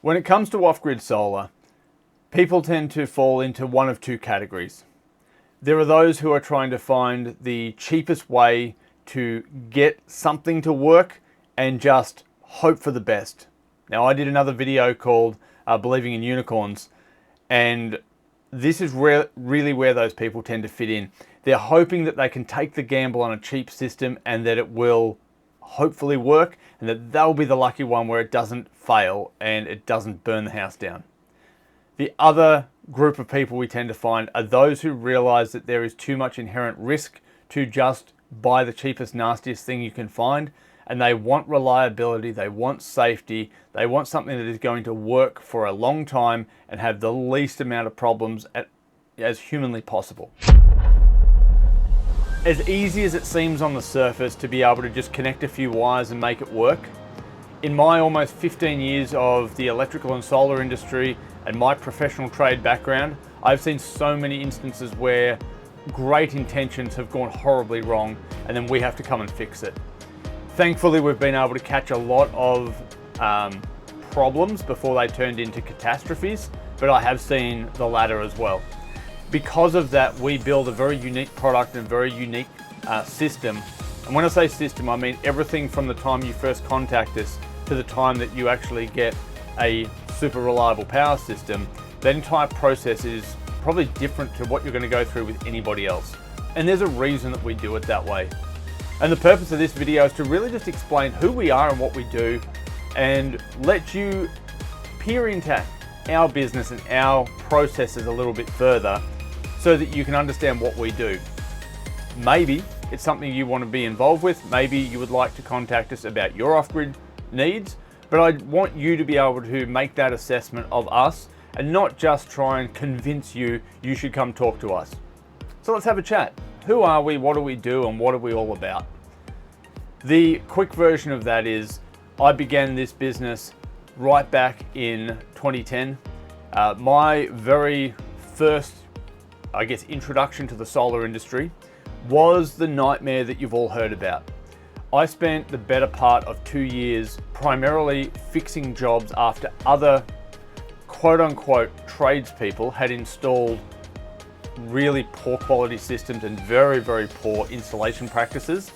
When it comes to off-grid solar, people tend to fall into one of two categories. There are those who are trying to find the cheapest way to get something to work and just hope for the best. Now, I did another video called Believing in Unicorns, and this is really where those people tend to fit in. They're hoping that they can take the gamble on a cheap system and that it will hopefully work, and that they'll be the lucky one where it doesn't fail and it doesn't burn the house down. The other group of people we tend to find are those who realize that there is too much inherent risk to just buy the cheapest, nastiest thing you can find, and they want reliability, they want safety, they want something that is going to work for a long time and have the least amount of problems as humanly possible. As easy as it seems on the surface to be able to just connect a few wires and make it work, in my almost 15 years of the electrical and solar industry and my professional trade background, I've seen so many instances where great intentions have gone horribly wrong and then we have to come and fix it. Thankfully, we've been able to catch a lot of problems before they turned into catastrophes, but I have seen the latter as well. Because of that, we build a very unique product and very unique system. And when I say system, I mean everything from the time you first contact us to the time that you actually get a super reliable power system. That entire process is probably different to what you're going to go through with anybody else. And there's a reason that we do it that way. And the purpose of this video is to really just explain who we are and what we do and let you peer into our business and our processes a little bit further so that you can understand what we do. Maybe it's something you want to be involved with. Maybe you would like to contact us about your off-grid needs, but I want you to be able to make that assessment of us and not just try and convince you should come talk to us. So let's have a chat. Who are we, what do we do, and what are we all about? The quick version of that is I began this business right back in 2010. My very first, introduction to the solar industry was the nightmare that you've all heard about. I spent the better part of 2 years primarily fixing jobs after other quote-unquote tradespeople had installed really poor quality systems and very, very poor installation practices.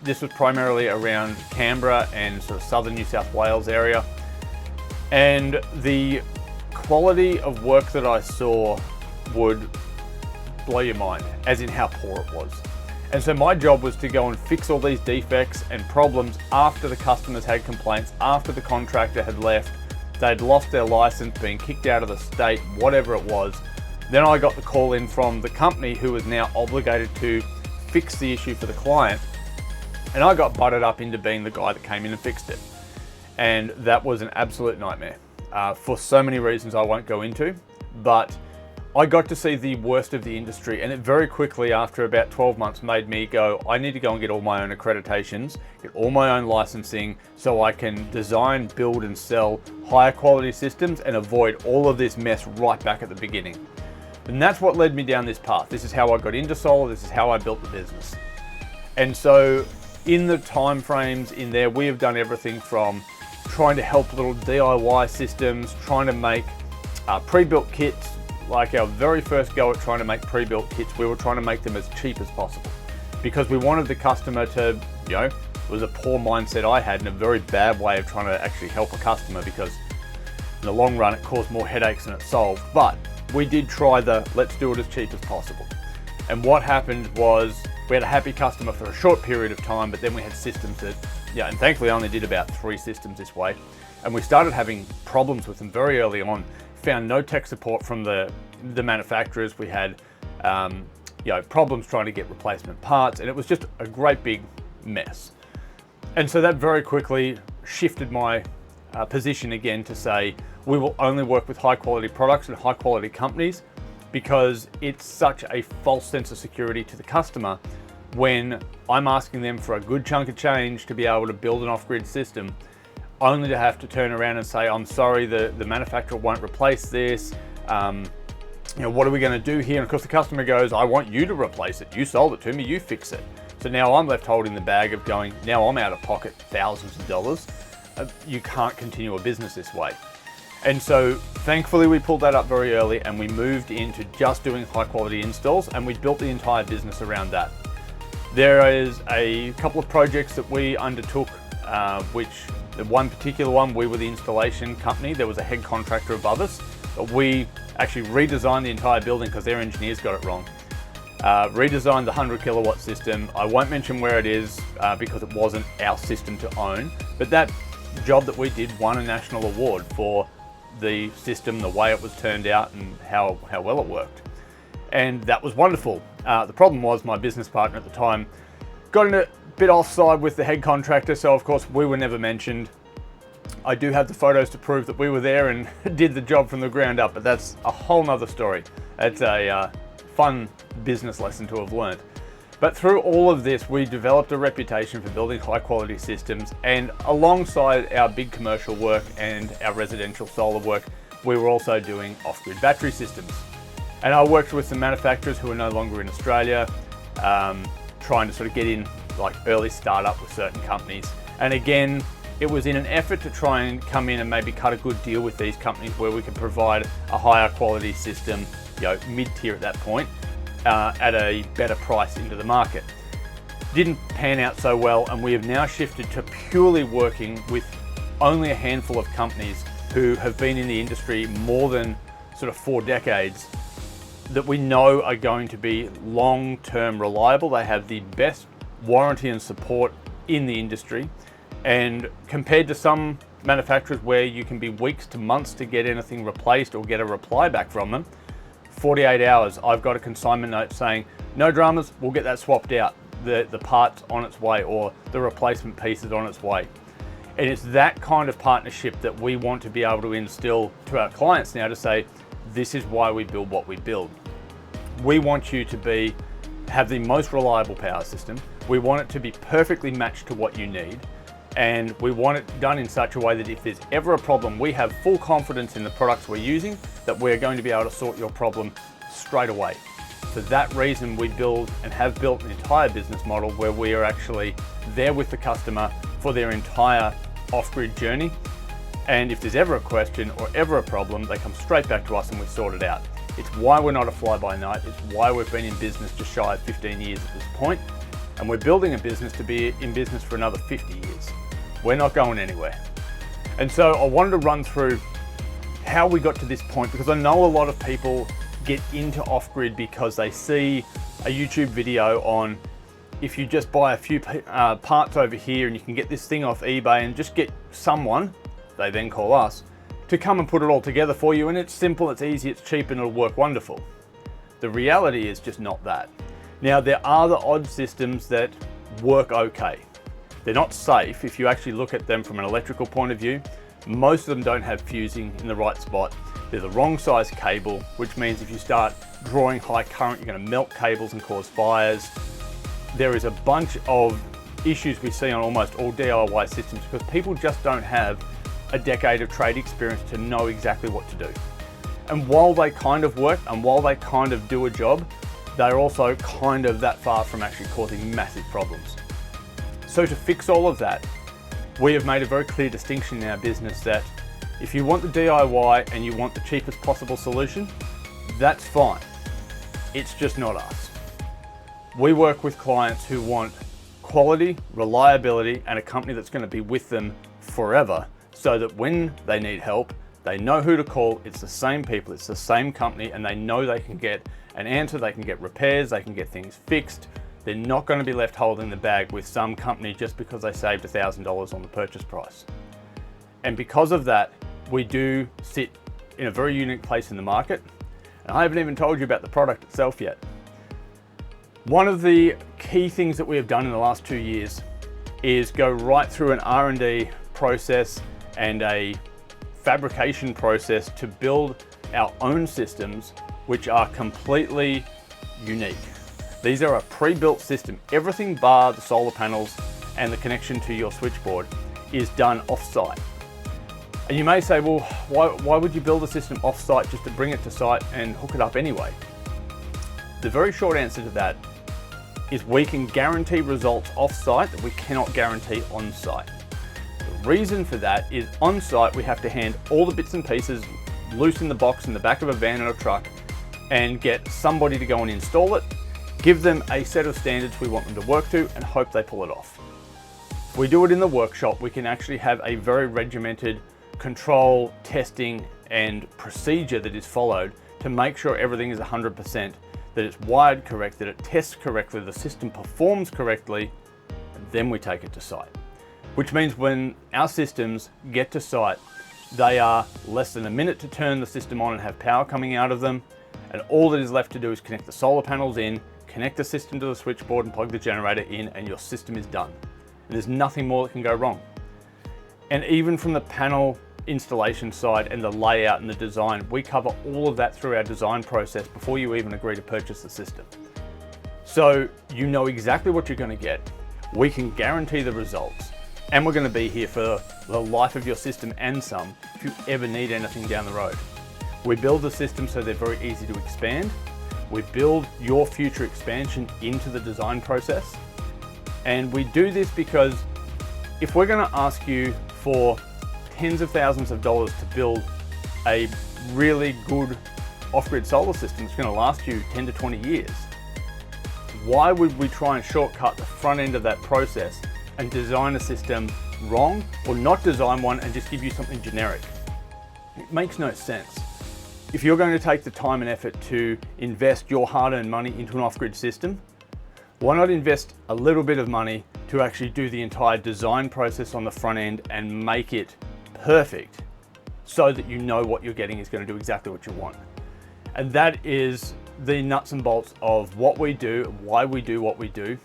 This was primarily around Canberra and sort of southern New South Wales area. And the quality of work that I saw would blow your mind, as in how poor it was. And so my job was to go and fix all these defects and problems after the customers had complaints, after the contractor had left, they'd lost their license, been kicked out of the state, whatever it was. Then I got the call in from the company who was now obligated to fix the issue for the client. And I got butted up into being the guy that came in and fixed it. And that was an absolute nightmare for so many reasons I won't go into, but I got to see the worst of the industry, and it very quickly, after about 12 months, made me go, I need to go and get all my own accreditations, get all my own licensing, so I can design, build, and sell higher quality systems and avoid all of this mess right back at the beginning. And that's what led me down this path. This is how I got into solar, this is how I built the business. And so in the time frames in there, we have done everything from trying to help little DIY systems, trying to make pre-built kits. Like our very first go at trying to make pre-built kits, we were trying to make them as cheap as possible because we wanted the customer to, it was a poor mindset I had and a very bad way of trying to actually help a customer, because in the long run it caused more headaches than it solved. But we did try let's do it as cheap as possible. And what happened was we had a happy customer for a short period of time, but then we had systems that, and thankfully I only did about 3 systems this way. And we started having problems with them very early on. Found no tech support from the manufacturers. We had problems trying to get replacement parts, and it was just a great big mess. And so that very quickly shifted my position again to say we will only work with high quality products and high quality companies, because it's such a false sense of security to the customer when I'm asking them for a good chunk of change to be able to build an off-grid system, only to have to turn around and say, I'm sorry, the manufacturer won't replace this. What are we going to do here? And of course the customer goes, I want you to replace it. You sold it to me, you fix it. So now I'm left holding the bag of going, now I'm out of pocket thousands of dollars. you can't continue a business this way. And so thankfully we pulled that up very early and we moved into just doing high quality installs, and we built the entire business around that. There is a couple of projects that we undertook, which the one particular one, we were the installation company. There was a head contractor above us, but we actually redesigned the entire building because their engineers got it wrong. Redesigned the 100 kilowatt system. I won't mention where it is because it wasn't our system to own, but that job that we did won a national award for the system, the way it was turned out and how well it worked. And that was wonderful. The problem was my business partner at the time got in a bit offside with the head contractor, so of course we were never mentioned. I do have the photos to prove that we were there and did the job from the ground up, but that's a whole nother story. It's a fun business lesson to have learned. But through all of this, we developed a reputation for building high quality systems, and alongside our big commercial work and our residential solar work, we were also doing off-grid battery systems. And I worked with some manufacturers who are no longer in Australia, trying to sort of get in like early startup with certain companies. And again, it was in an effort to try and come in and maybe cut a good deal with these companies where we could provide a higher quality system, mid-tier at that point, at a better price into the market. Didn't pan out so well, and we have now shifted to purely working with only a handful of companies who have been in the industry more than sort of 4 decades, that we know are going to be long-term reliable. They have the best warranty and support in the industry. And compared to some manufacturers where you can be weeks to months to get anything replaced or get a reply back from them, 48 hours, I've got a consignment note saying, no dramas, we'll get that swapped out. The part's on its way, or the replacement piece is on its way. And it's that kind of partnership that we want to be able to instill to our clients now, to say, this is why we build what we build. We want you to have the most reliable power system. We want it to be perfectly matched to what you need. And we want it done in such a way that if there's ever a problem, we have full confidence in the products we're using, that we're going to be able to sort your problem straight away. For that reason, we build and have built an entire business model where we are actually there with the customer for their entire off-grid journey. And if there's ever a question or ever a problem, they come straight back to us and we sort it out. It's why we're not a fly-by-night. It's why we've been in business just shy of 15 years at this point. And we're building a business to be in business for another 50 years. We're not going anywhere. And so I wanted to run through how we got to this point, because I know a lot of people get into off-grid because they see a YouTube video on, if you just buy a few parts over here and you can get this thing off eBay and just get someone, they then call us, to come and put it all together for you, and it's simple, it's easy, it's cheap, and it'll work wonderful. The reality is just not that. Now, there are the odd systems that work okay. They're not safe if you actually look at them from an electrical point of view. Most of them don't have fusing in the right spot. They're the wrong size cable, which means if you start drawing high current, you're going to melt cables and cause fires. There is a bunch of issues we see on almost all DIY systems because people just don't have a decade of trade experience to know exactly what to do. And while they kind of work and while they kind of do a job, they're also kind of that far from actually causing massive problems. So to fix all of that, we have made a very clear distinction in our business that if you want the DIY and you want the cheapest possible solution, that's fine. It's just not us. We work with clients who want quality, reliability, and a company that's going to be with them forever, so that when they need help, they know who to call. It's the same people, it's the same company, and they know they can get an answer, they can get repairs, they can get things fixed. They're not going to be left holding the bag with some company just because they saved $1,000 on the purchase price. And because of that, we do sit in a very unique place in the market. And I haven't even told you about the product itself yet. One of the key things that we have done in the last 2 years is go right through an R&D process and a fabrication process to build our own systems, which are completely unique. These are a pre-built system. Everything bar the solar panels and the connection to your switchboard is done off-site. And you may say, well, why would you build a system off-site just to bring it to site and hook it up anyway? The very short answer to that is we can guarantee results off-site that we cannot guarantee on-site. The Reason for that is on site we have to hand all the bits and pieces loose in the box in the back of a van or a truck and get somebody to go and install it, give them a set of standards we want them to work to, and hope they pull it off. If we do it in the workshop, we can actually have a very regimented control, testing, and procedure that is followed to make sure everything is 100%, that it's wired correct, that it tests correctly, the system performs correctly, and then we take it to site. Which means when our systems get to site, they are less than a minute to turn the system on and have power coming out of them, and all that is left to do is connect the solar panels in, connect the system to the switchboard and plug the generator in, and your system is done. And there's nothing more that can go wrong. And even from the panel installation side and the layout and the design, we cover all of that through our design process before you even agree to purchase the system. So you know exactly what you're going to get. We can guarantee the results, and we're going to be here for the life of your system and some if you ever need anything down the road. We build the system so they're very easy to expand. We build your future expansion into the design process. And we do this because if we're going to ask you for tens of thousands of dollars to build a really good off-grid solar system that's going to last you 10 to 20 years, why would we try and shortcut the front end of that process and design a system wrong, or not design one and just give you something generic? It makes no sense. If you're going to take the time and effort to invest your hard-earned money into an off-grid system, why not invest a little bit of money to actually do the entire design process on the front end and make it perfect so that you know what you're getting is going to do exactly what you want. And that is the nuts and bolts of what we do, why we do what we do.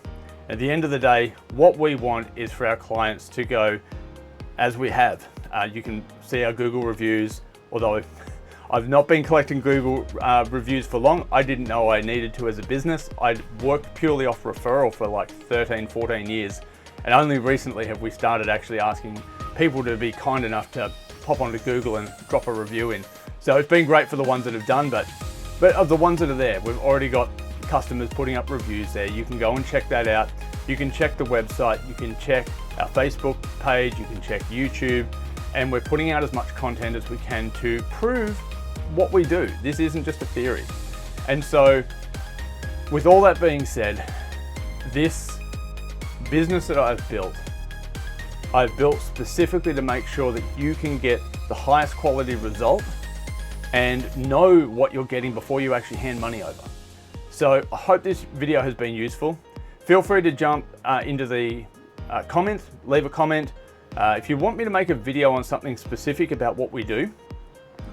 At the end of the day, what we want is for our clients to go, as we have. You can see our Google reviews, although I've not been collecting Google reviews for long. I didn't know I needed to as a business. I'd worked purely off referral for like 13, 14 years. And only recently have we started actually asking people to be kind enough to pop onto Google and drop a review in. So it's been great for the ones that have done, but of the ones that are there, we've already got customers putting up reviews there. You can go and check that out. You can check the website, you can check our Facebook page, you can check YouTube, and we're putting out as much content as we can to prove what we do. This isn't just a theory. And so with all that being said, this business that I've built specifically to make sure that you can get the highest quality result and know what you're getting before you actually hand money over. So I hope this video has been useful. Feel free to jump into the comments, leave a comment. If you want me to make a video on something specific about what we do,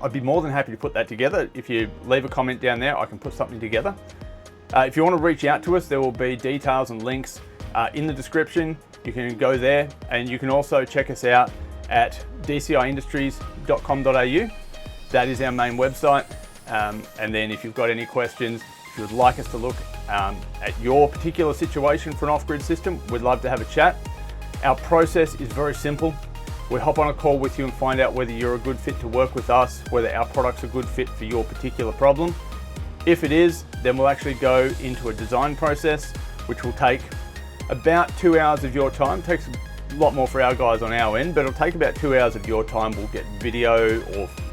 I'd be more than happy to put that together. If you leave a comment down there, I can put something together. If you want to reach out to us, there will be details and links in the description. You can go there, and you can also check us out at dciindustries.com.au. That is our main website. And then if you've got any questions, if you would like us to look at your particular situation for an off-grid system, we'd love to have a chat. Our process is very simple. We hop on a call with you and find out whether you're a good fit to work with us, whether our product's a good fit for your particular problem. If it is, then we'll actually go into a design process, which will take about 2 hours of your time. It takes a lot more for our guys on our end, but it'll take about 2 hours of your time. We'll get video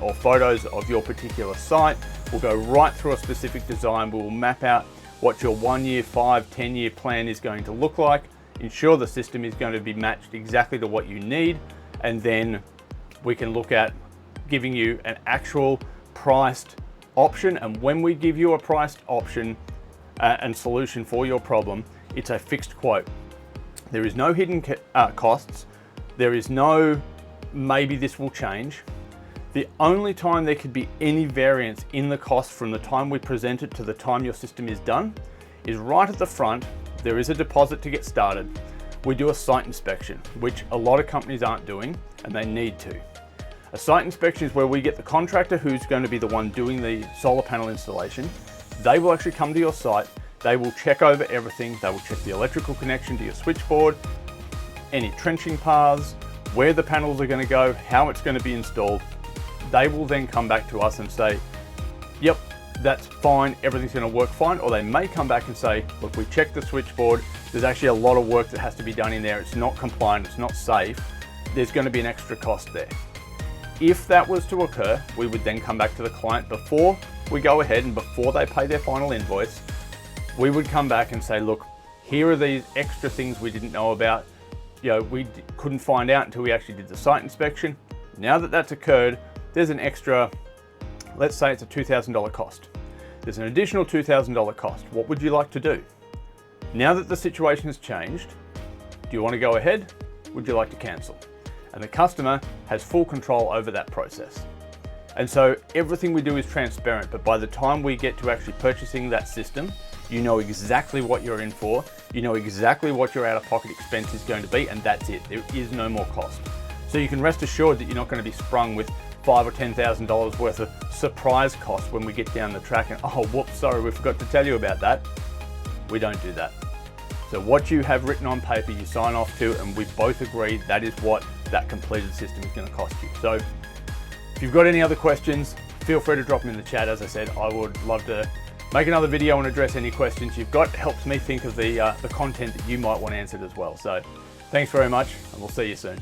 or photos of your particular site. We'll go right through a specific design. We'll map out what your 1 year, 5, 10 year plan is going to look like, ensure the system is going to be matched exactly to what you need, and then we can look at giving you an actual priced option. And when we give you a priced option and solution for your problem, it's a fixed quote. There is no hidden costs. There is no maybe this will change. The only time there could be any variance in the cost from the time we present it to the time your system is done is right at the front. There is a deposit to get started. We do a site inspection, which a lot of companies aren't doing, and they need to. A site inspection is where we get the contractor who's going to be the one doing the solar panel installation. They will actually come to your site. They will check over everything. They will check the electrical connection to your switchboard, any trenching paths, where the panels are going to go, how it's going to be installed. They will then come back to us and say, yep, that's fine, everything's going to work fine. Or they may come back and say, look, we checked the switchboard. There's actually a lot of work that has to be done in there. It's not compliant, it's not safe. there's going to be an extra cost there. If that was to occur, we would then come back to the client before we go ahead and before they pay their final invoice. We would come back and say, look, here are these extra things we didn't know about. We couldn't find out until we actually did the site inspection. Now that that's occurred, there's an extra, let's say it's a $2,000 cost. There's an additional $2,000 cost. What would you like to do? Now that the situation has changed, do you want to go ahead? Would you like to cancel? And the customer has full control over that process. And so everything we do is transparent, but by the time we get to actually purchasing that system, you know exactly what you're in for, you know exactly what your out-of-pocket expense is going to be, and that's it. There is no more cost. So you can rest assured that you're not going to be sprung with $5,000 or $10,000 worth of surprise costs when we get down the track and, oh, whoops, sorry, we forgot to tell you about that. We don't do that. So what you have written on paper, you sign off to, and we both agree that is what that completed system is going to cost you. So if you've got any other questions, feel free to drop them in the chat. As I said, I would love to make another video and address any questions you've got. It helps me think of the content that you might want answered as well. So thanks very much, and we'll see you soon.